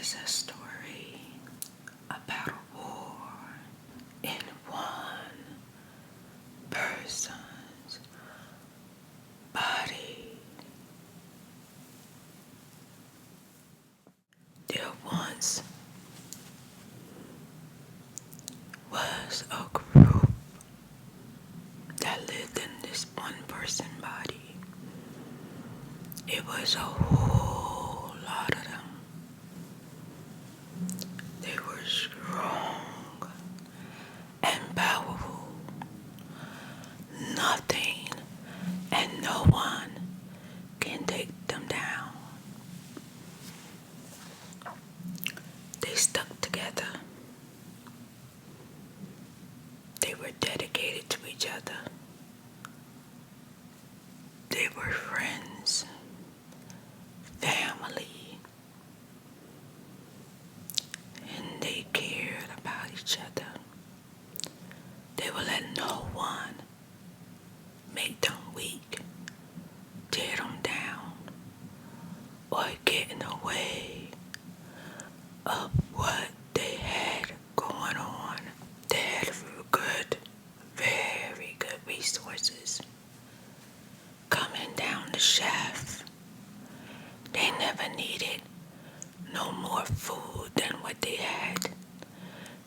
is a story about a war in one person's body. There once was a group that lived in this one person body. It was a whole lot of them. They were strong and powerful. Nothing and no one can take them down. They stuck together. They were dedicated to each other. They were friends, family, and they cared about each other. They would let no one make them weak, tear them down, or get in the way of what they had going on. They had good, very good resources coming down the shaft. They never needed no more food than what they had.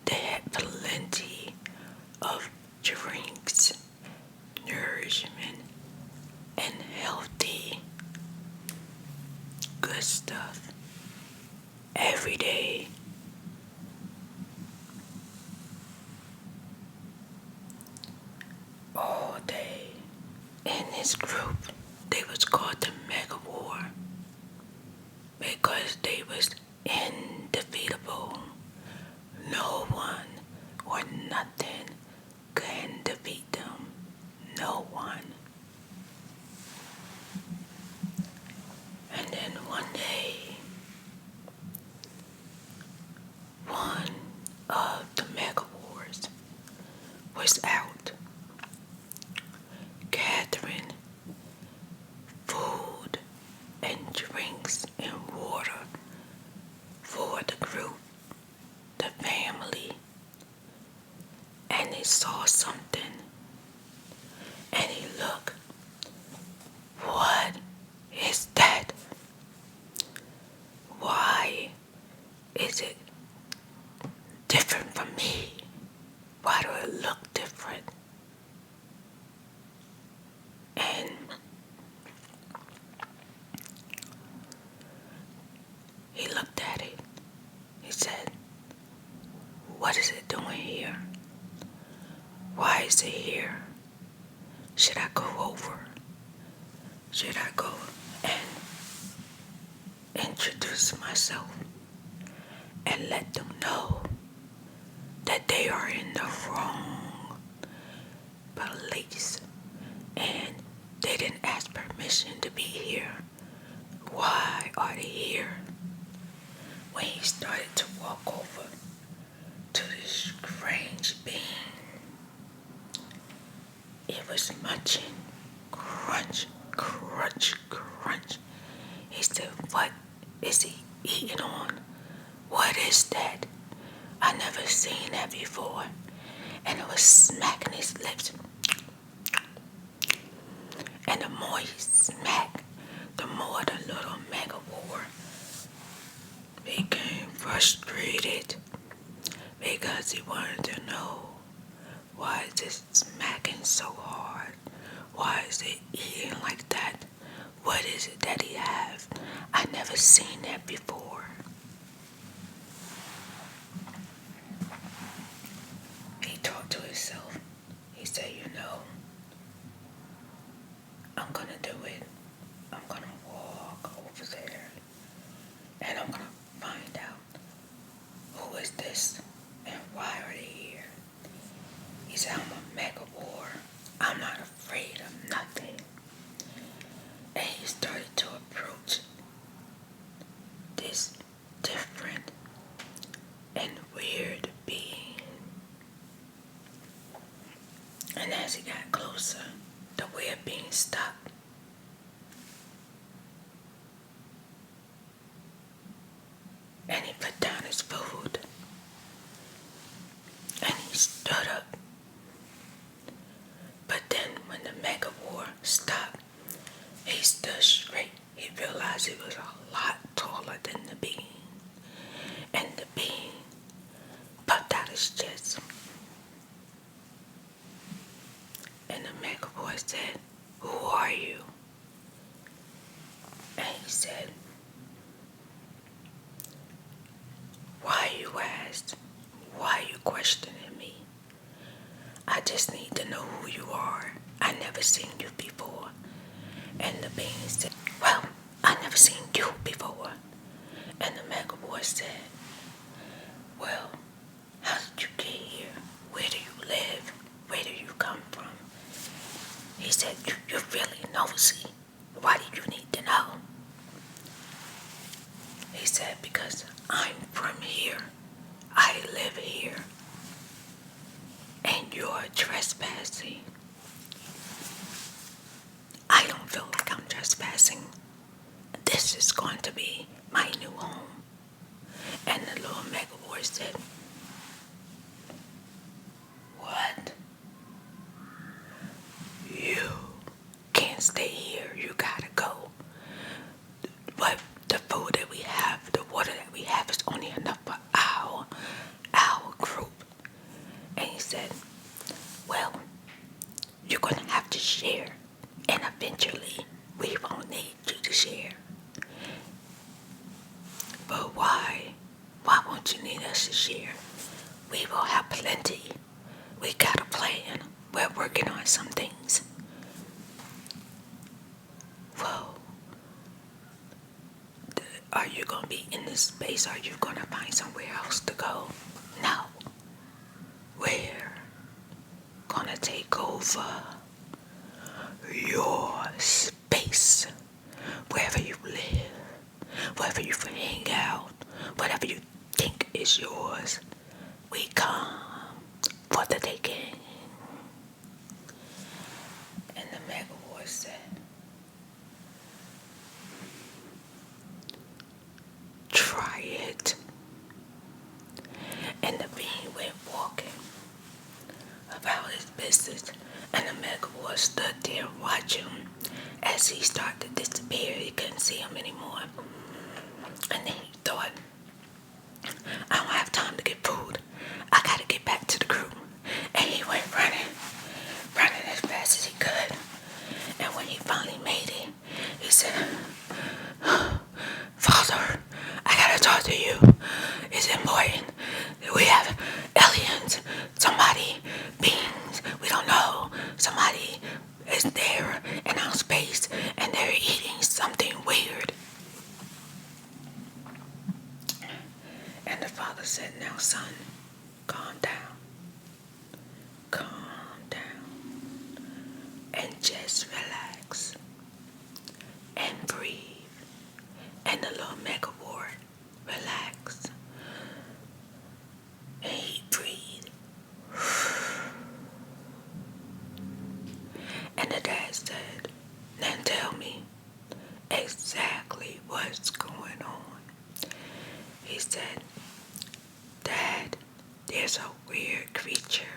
They had plenty of drinks, nourishment, and healthy, good stuff every day. All day. In this group, they was called the Mega War because they was indefeatable. No one or nothing can defeat them. No one. And then one day, one of the Mega Wars was out gathering food and drinks and water for the group, the family, and they saw something and he looked, what is that? Why is it different from me? Why do it look different? And he looked at it. He said, what is it doing here? Why is it here? Should I go over? Should I go and introduce myself and let them know that they are in the wrong place and they didn't ask permission to be here? Why are they here? When he started to walk over to this strange being, it was munching, crunch, crunch, crunch. He said, what is he eating on? What is that? I never seen that before. And it was smacking his lips. And the more he smacked, the more the little Mega War became frustrated because he wanted to know, why is this smacking so hard? Why is it eating like that? What is it that he has? I never seen that before. He thought to himself. He said, I'm gonna do it. I'm gonna walk over there and I'm gonna find out who is this and why are they here. He said, I'm a Mega War. I'm not afraid of nothing. And he started to approach this different and weird being. And as he got closer, the weird being stopped. And he put his chest. And the mega boy said, "Who are you?" And he said, "Why you asked? Why you questioning me? I just need to know who you are. I never seen you before." And the bean said, "Well, I never seen you before." And the mega boy said, "Well, how did you get here? Where do you live? Where do you come from?" He said, You're really nosy. Why do you need to know?" He said, "Because I'm from here. I live here. And you're trespassing." "I don't feel like I'm trespassing. This is going to be my new home." And the little mega boy said, "What? You can't stay here. You gotta go. But the food that we have, the water that we have is only enough for our group." And he said, "Well, you're going to have to share. And eventually, we won't need you to share." "But why? Why won't you need us to share? We will have plenty. We got a plan. We're working on some things." "Well, are you going to be in this space? Are you going to find somewhere else to go?" "No. We're going to take over your space. Wherever you live, wherever you hang out, whatever you think is yours, we come for the taking." And the mega boy said, "Try it." And the bean went walking about his business, and the mega boy stood there and watched him as he started to disappear. He couldn't see him anymore. And then he thought, "I don't have time to get food. I gotta get back to the group." And he went running as fast as he could. And when he finally made it, he said, "Father, I gotta talk to you. It's important. We have aliens, somebody, beings, we don't know. Somebody is there in our space and they're eating something weird." And the father said, "Now, son, calm down. Calm down. And just relax. And breathe." And the little mega boy relaxed. And he breathed. And the dad said, "Now tell me exactly what's going on." He said, "Dad, there's a weird creature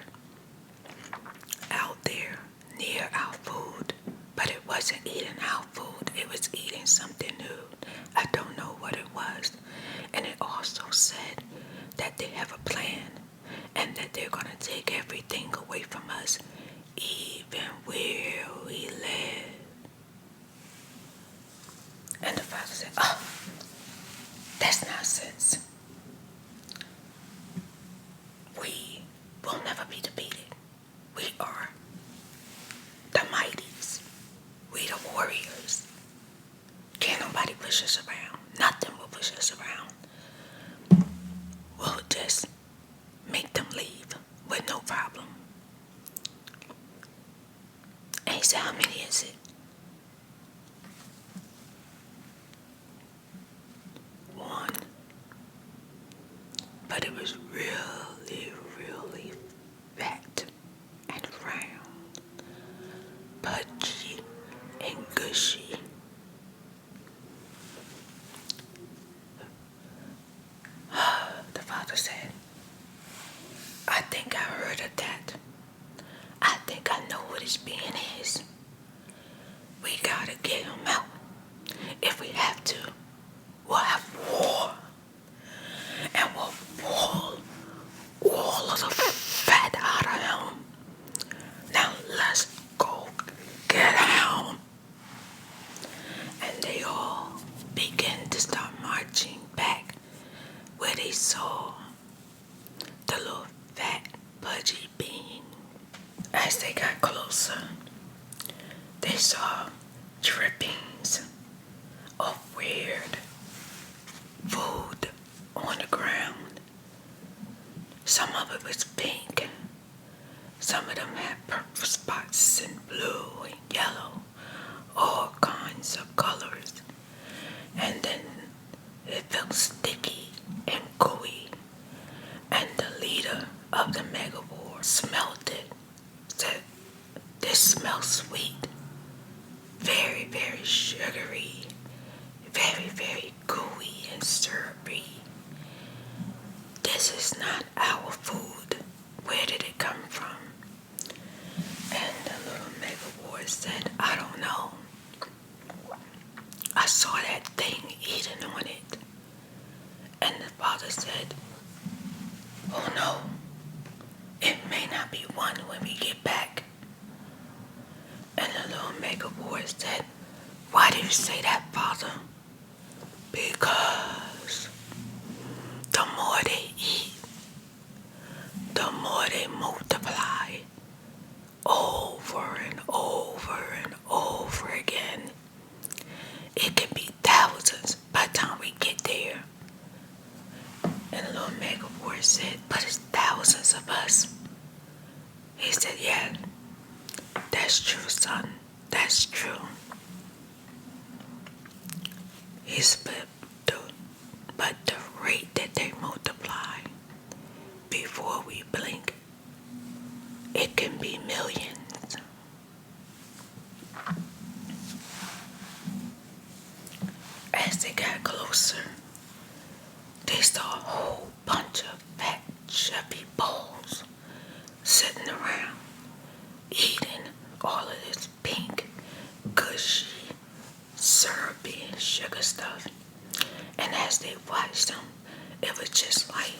out there near our food, but it wasn't eating our food. It was eating something new. I don't know what it was. And it also said that they have a plan and that they're going to take everything away from us, even where we live." And the father said, "Oh, that's nonsense. We will never be defeated. We are the mighties. We the warriors. Can't nobody push us around. Nothing will push us around. We'll just make them leave with no problem." And he said, "How many is it?" "One. But it was really, really fat and round, pudgy and gushy." The father said, "I think I heard of that. I think I know what his being is. We gotta get him out. If we have to, we'll have war. And we'll pull all of the pudgy being. As they got closer, they saw drippings of weird food on the ground. Some of it was pink. Some of them had purple spots and blue and yellow, all kinds of colors. And then it felt sticky and gooey. And the leader of the mega war smelled it, said, "This smells sweet, very, very sugary, very, very gooey and syrupy. This is not our food. Where did it come from?" And the little mega war said, "I don't know. I saw that thing eating on it." And the father said, "Oh no, it may not be one when we get back." And the little mega boy said, "Why do you say that, father?" "Because the more they eat, the more they multiply over and over and over again. It can be thousands by the time we get there." And the little mega boy said, "But it's thousands of us." He said, "Yeah, that's true, son. That's true." He said, "But the rate that they multiply before we blink, it can be millions." As they got closer, they saw a whole bunch of fat, chubby balls sitting around, eating all of this pink, gushy, syrupy, sugar stuff. And as they watched them, it was just like,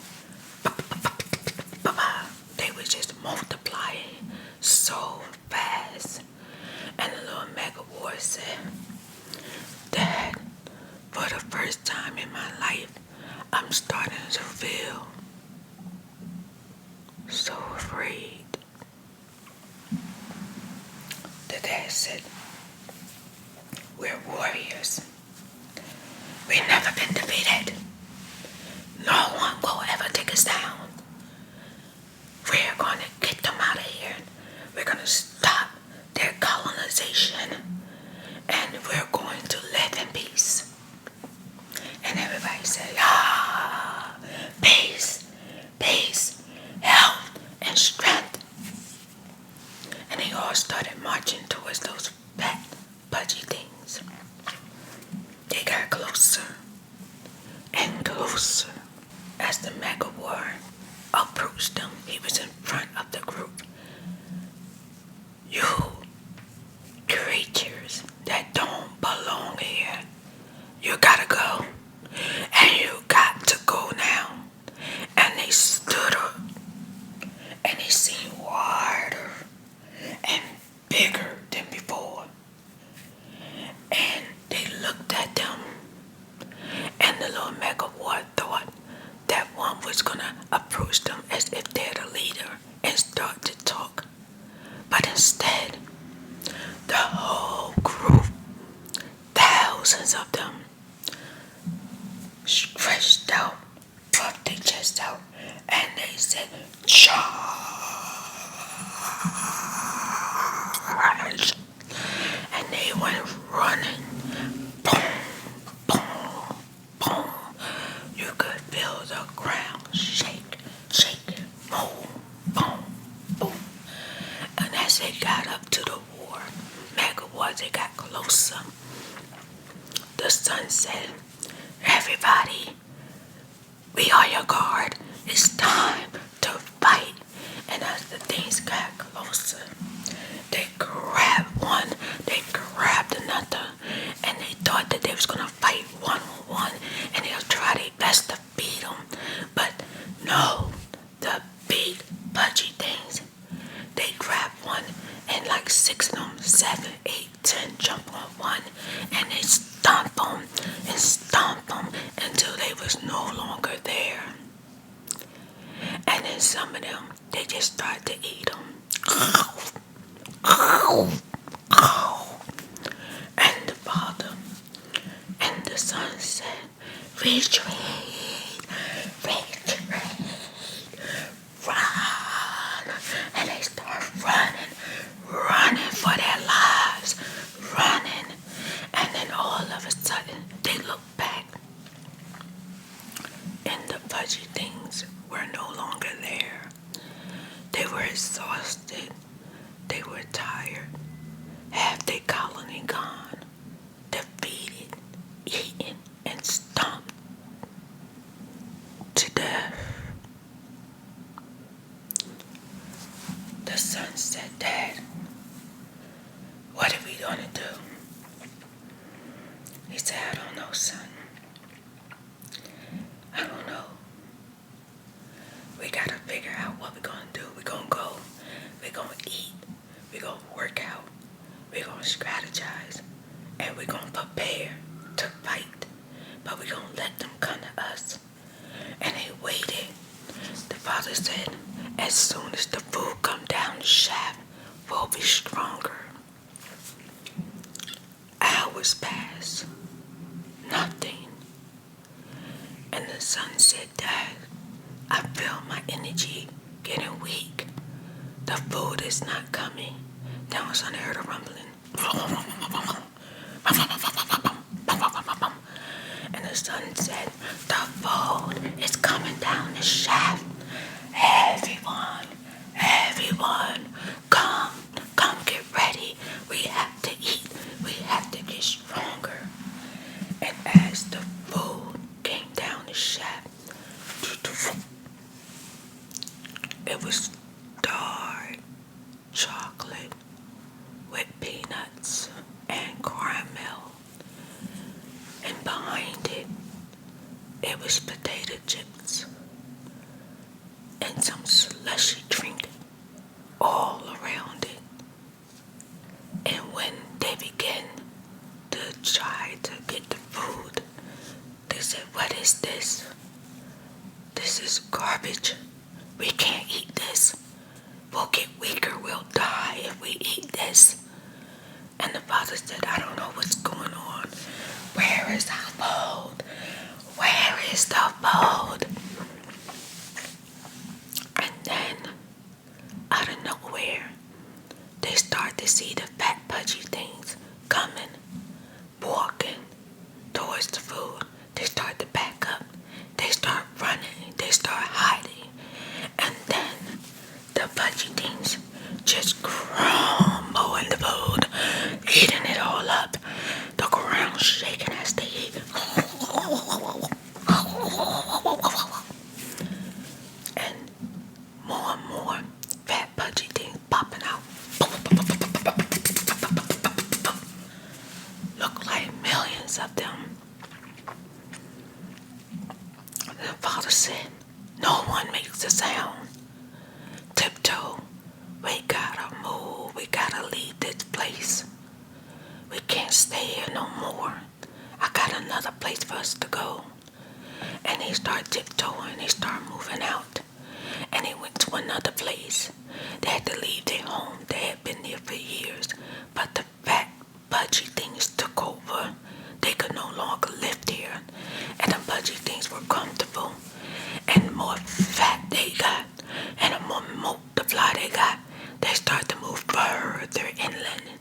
they were just multiplying so fast. And the little mega boy said, "Dad, for the first time in my life, I'm starting to feel so afraid." The dad said, "We're warriors. We've never been defeated. No one will ever take us down. We're going to get them out of here. We're going to stop their colonization. And we're going to live in peace." And everybody said, "Ah, peace, peace, health, and strength." And they all started marching towards those fat, pudgy things. They got closer and closer. As the mega war approached them, he was in front of the group. "You creatures that don't belong here, you gotta go. And you got to go now." And they stood up, and they seemed wider and bigger than before. And they looked at them, and the little mega war thought that one was gonna approach them as if they're the leader and start to talk. But instead, the whole group, thousands of them, stretched out, puffed their chest out, and they said, "Charge!" And they went running. Boom, boom, boom. You could feel the ground shake, shake, boom, boom, boom. And as they got up to the war, mega war, they got closer. The sun said, "Everybody, we are your guard. It's time to fight." And as the things got closer, they grabbed one, they grabbed another, and they thought that they was gonna fight one-on-one, and they'll try their best to beat them. But no, the big pudgy things, they grabbed one, and like 6 of them, 7, 8, 10 jump on one, and they stomp them and stomp them until they was no longer there. And then some of them, they just start to eat them. And the father and the son said, retreat, retreat, run. And they start running, running for their lives, running. And then all of a sudden, they look back, and the fudgy things were no longer there. They were exhausted. They were tired. Half their colony gone, defeated, eaten, and stomped to death. The son said, Dad, what are we gonna do? He said, I don't know, son. I don't know. We gotta figure out what we're gonna do. We're gonna go. We're gonna eat. We're gonna work out. We're gonna strategize. And we're gonna prepare to fight. But we're gonna let them come to us. And they waited. The father said, as soon as the food come down the shaft, we'll be stronger. Hours passed. Nothing. And the son said, Dad, I feel my energy getting weak. The food is not coming. Then I suddenly heard a rumbling. And the son said, the food is coming down the shaft. Everyone, come get ready. We have to eat. We have to get stronger. And as the food came down the shaft, it was dark chocolate with peanuts and caramel. And behind it, it was potato chips and some slushy drink all around it. And when they began to try to get the food, they said, what is this? This is garbage. We can't eat this. We'll get weaker. We'll die if we eat this. And the father said, I don't know what's going on. Where is our food? Where is the food? And then, out of nowhere, they start to see the fat, pudgy things coming, walking towards the food. They start to back up. They start running. They start hiding. And then the pudgy things just crumble in the food, eating it all up. The ground shaking as they eat. And more fat pudgy things popping out. Look like millions of them. The father said, no one makes a sound. Tiptoe, we gotta move. We gotta leave this place. We can't stay here no more. I got another place for us to go. And they start tiptoeing. They start moving out. And they went to another place. They had to leave their home. They had been there for years. But the fat, pudgy things took over. They could no longer live there. And the pudgy things were comfortable. And the more fat they got, and the more multiply they got, they start to move further inland.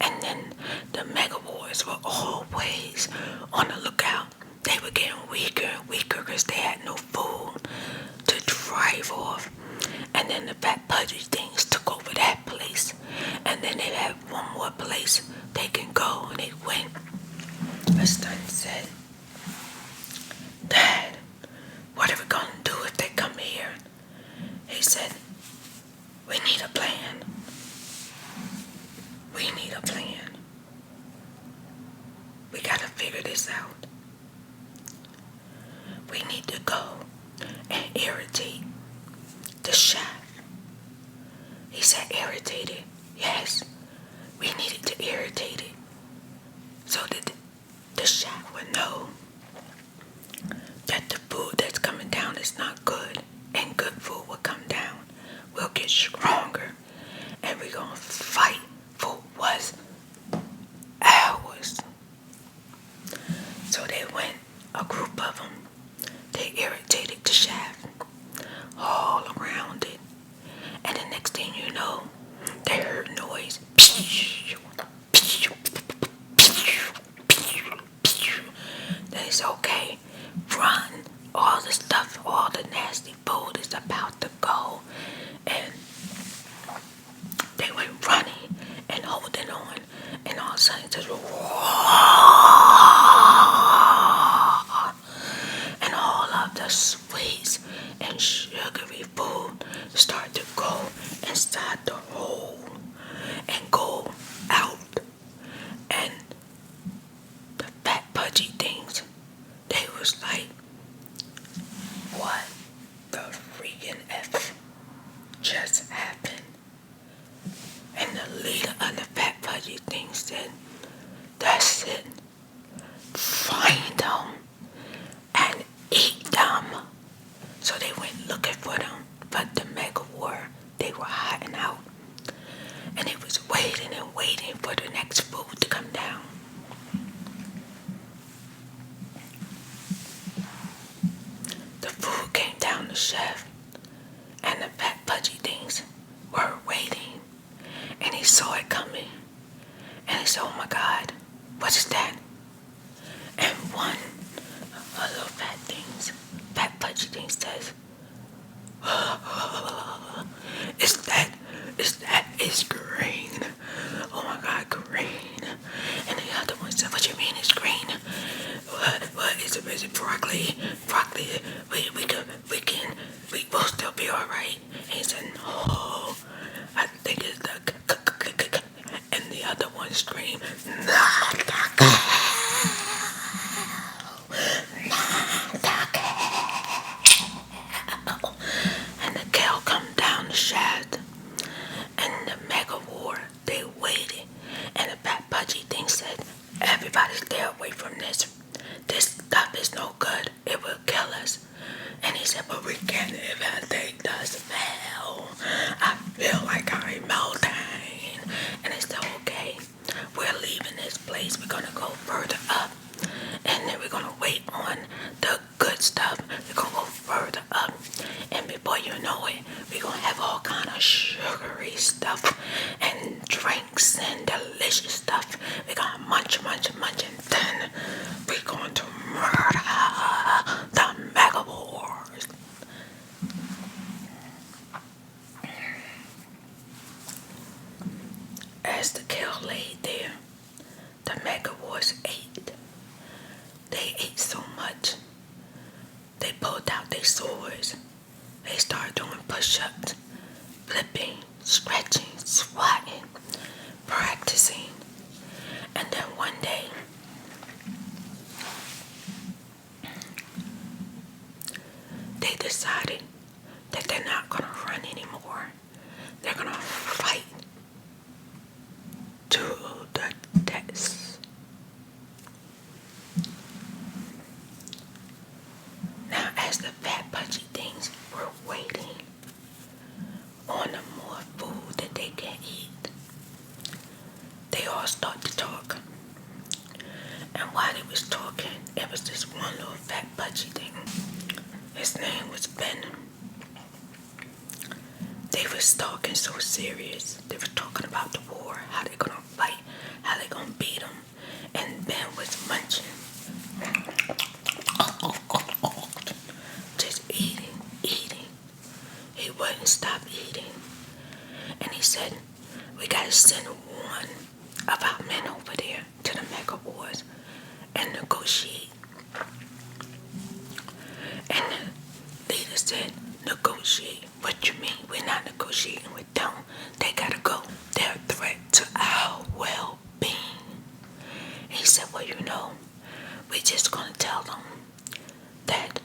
And then the megawars were always on the lookout. They were getting weaker and weaker because they had no food to drive off. And then the fat pudgy things took over that place. And then they had one more place they can go, and they went. My son said, Dad, what are we going to do if they come here? He said, we need a plan. We need a plan. We got to figure this out. We need to go and irritate the shaft. He said irritate it. Yes, we needed to irritate it so that the shaft would know that the food that's coming down is not good, and good food will come down. We'll get stronger, and we're gonna fight for what's ours. So they went, a group of them, they irritated the shaft all around it. And the next thing you know, they heard noise. Then it's okay, run. All the stuff, all the nasty food is about to go. And they went running and holding on. And all of a sudden, just and all of the sweets and sugary food start to go inside the hole and go out. And the fat pudgy things, they was like, what the freaking F just happened? And the leader of the fat pudgy things said, that's it. Find them and eat them. So they went looking for them, but the mega war, they were hiding out. And it was waiting and waiting for the next food to come down. The food came down the shaft, and the fat pudgy things were waiting. And he saw it coming. And he said, oh my God, what is that? And one of the fat pudgy things says, it's green. Oh my God, green. And the other one said, what you mean it's green? What is it? Is it broccoli? Broccoli, we'll still be alright. And he said, no, I think it's the and the other one screamed, not the cow. And the cow come down the shaft, and the mega war, they waited, and the fat pudgy thing said, everybody stay away from this. This stuff is no good. It will kill us. And he said, but we can't even take the smell. I feel like I'm melting. And they said, okay, we're leaving this place. We're going to go further up. And then we're going to wait on the good stuff. We're going to go further up. And before you know it, we're going to have all kind of sugary stuff and drinks and delicious stuff. We're going to munch. And then we're going to murder the megavores. As the cow laid there, the megavores ate. They ate so much, they pulled out their swords. They started doing push-ups, flipping, scratching, swatting, practicing. And then one day, they decided that they're not going to run anymore. They're going to fight to the death. Now, as the fat pudgy things were waiting on the more food that they can eat, they all start to talk. And while they was talking, it was this one little fat pudgy thing. His name was Ben. They was talking so serious. They were talking about the war, how they gonna fight, how they gonna beat them. And Ben was munching. Just eating. He wouldn't stop eating. And he said, we gotta send one of our men over there to the mega wars and negotiate. And the leader said, negotiate? What you mean? We're not negotiating with them. They gotta go. They're a threat to our well-being. He said, well, you know, we're just gonna tell them that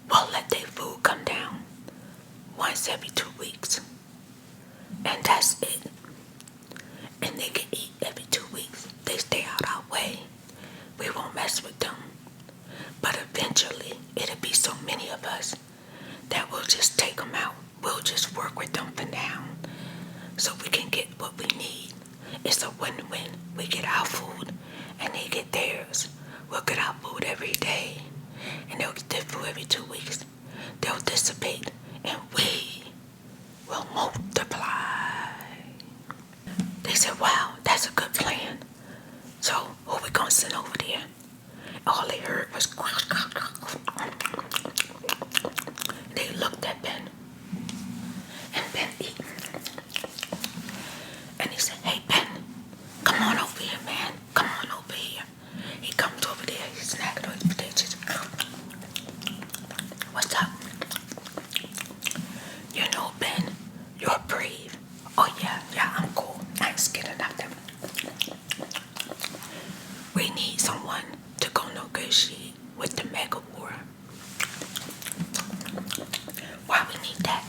we'll let their food come down once every 2 weeks. And that's it. And they can eat every 2 weeks. They stay out our way. We won't mess with them. But eventually, it'll be so many of us that we'll just take them out. We'll just work with them something down so we can get what we need. It's a win-win. We get our food and they get theirs. We'll get our food every day and they'll get their food every 2 weeks. They'll dissipate and we will multiply. They said, wow, that's a good plan. So who we gonna send over there? All they heard was they looked at Ben and Ben ate. And he said, hey Ben, come on over here, man. Come on over here. He comes over there, he's snacking on his potatoes. What's up? You know, Ben, you're brave. Oh yeah, I'm cool. I ain't scared of nothing. We need someone to go negotiate with the mega war. Why we need that?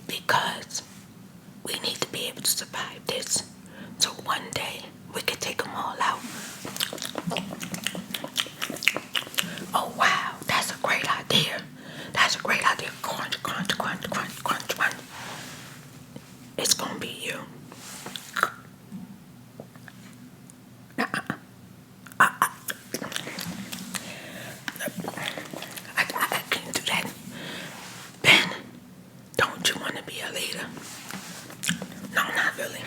Because we need to be able to survive this. So one day we can take them all out. Oh wow, that's a great idea. That's a great idea. Crunch, crunch, crunch, crunch, crunch, crunch. It's gonna be you. I can't do that. Ben, don't you want to be a leader? No, not really.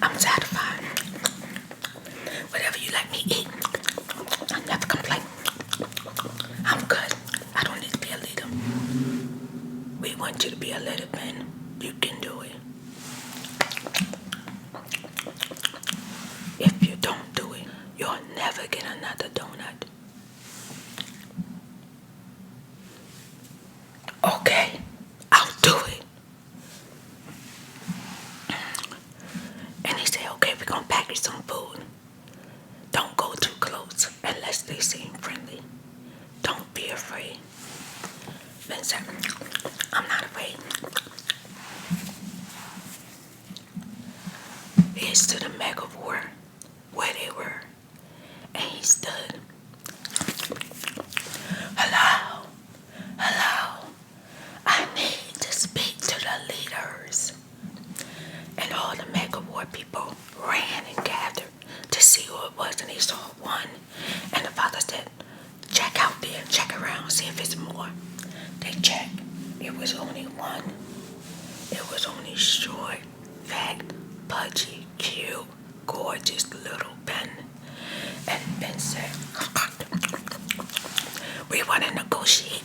I'm satisfied. Whatever you let me eat, I never complain. I'm good. I don't need to be a leader. We want you to be a leader, Ben. You can do it. If you don't do it, you'll never get another donut. Okay, I'll do it. And he said, okay, we're gonna package some food. Don't go too close unless they seem friendly. Don't be afraid. Ben said, I'm not afraid. He stood to the mega war where they were. And he stood. Hello. Hello. I need to speak to the leaders. And all the mega war people ran and gathered to see who it was. And they saw one. And the father said, check out there. Check around. See if it's more. They checked. It was only one. It was only short, fat, pudgy, cute, gorgeous little Ben. And Ben said, we want to negotiate.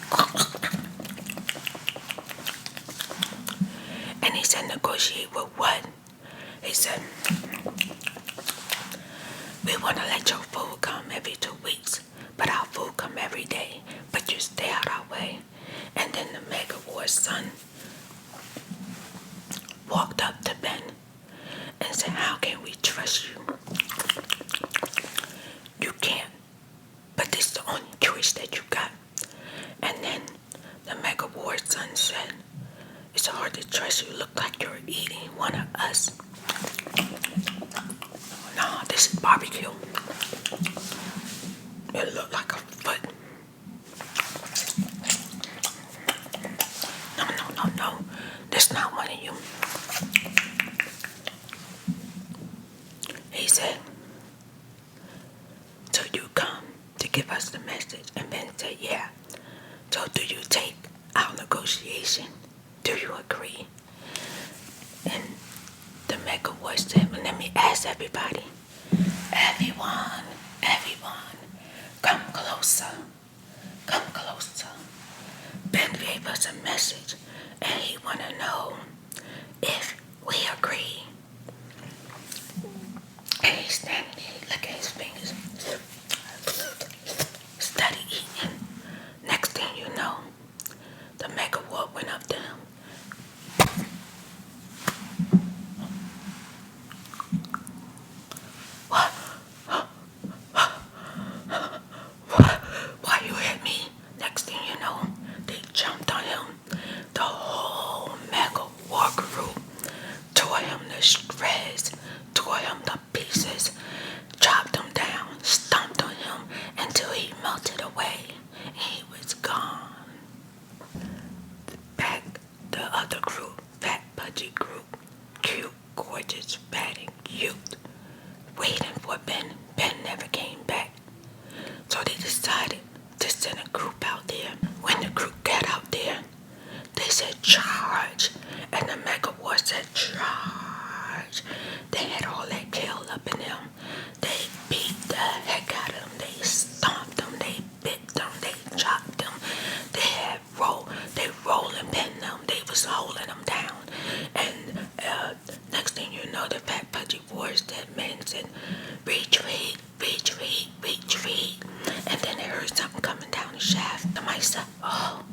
And he said, negotiate with what? He said, we want to let your food come every 2 weeks, but our food come every day, but you stay out our way. And then the mega war's son walked up to Ben and said, how can we trust you? You can't, but this is the only choice that you got. And then the mega war's son said, it's hard to trust you. Look like you're eating one of us. No, this is barbecue. It looked like a foot. No. That's not one of you. He said, so you come to give us the message? And Ben said, yeah. So do you take our negotiation? Do you agree? And the mega voice said, well, let me ask everybody. Everyone, come closer. Come closer. Ben gave us a message and he want to know if we agree. And he's standing there, look at his fingers. Steady eating. Next thing you know, the mega wart went up to him. What? Why you hit me? Next thing you know, they jumped on him. The whole mega war group tore him to shreds, tore him to pieces, chopped him down, stomped on him until he melted away and he was gone. Back, the other just fat and cute, waiting for Ben. Ben never came back. So they decided to send a group out there. When the group got out there, they said charge. And the Mega War said charge. They had all that kale up in them. They beat the heck out of them. They stomped them. They bit them. They chopped them. They roll and pin them. They was holding them down. And next thing you know, the fat pudgy boys, that man said, retreat, retreat, retreat. And then they heard something coming down the shaft. Somebody said, oh,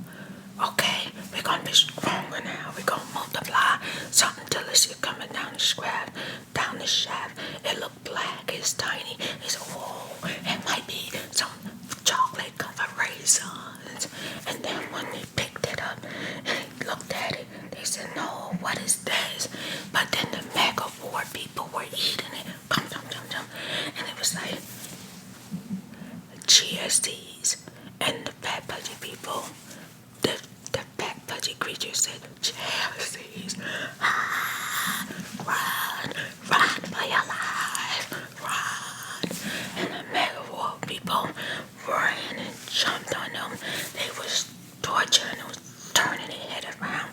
okay, we're going to be stronger now. We're going to multiply. Something delicious coming down the shaft. Down the shaft. It looked black. It's tiny. It's, oh, it might be some chocolate covered raisins. And then when they picked it up and looked at it, they said, no, what is this? But then the Mega War people were eating it. And it was like chia seeds. And the fat pudgy people, the fat pudgy creature said, chia seeds. Ah, run for your life, run. And the Mega War people ran and jumped on them. They was torturing them, turning their head around,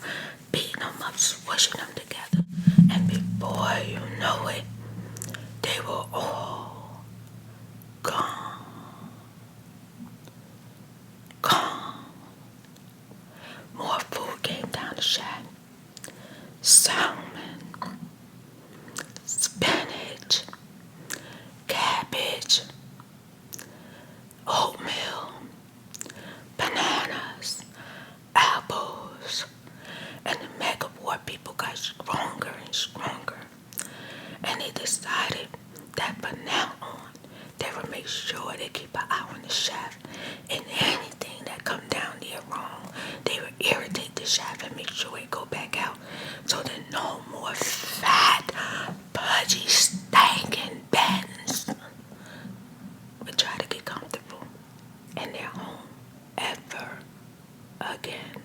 beating them up, squishing them together. And before you know it, they were all gone. More food came down the shack. Salmon, spinach, cabbage, oatmeal, bananas, apples, and the Mega War people got stronger and stronger. And they decided that from now on, they would make sure they keep an eye on the shaft. And anything that come down there wrong, they would irritate the shaft and make sure it go back out. So that no more fat, pudgy, stinking bends would try to get comfortable in their home ever again.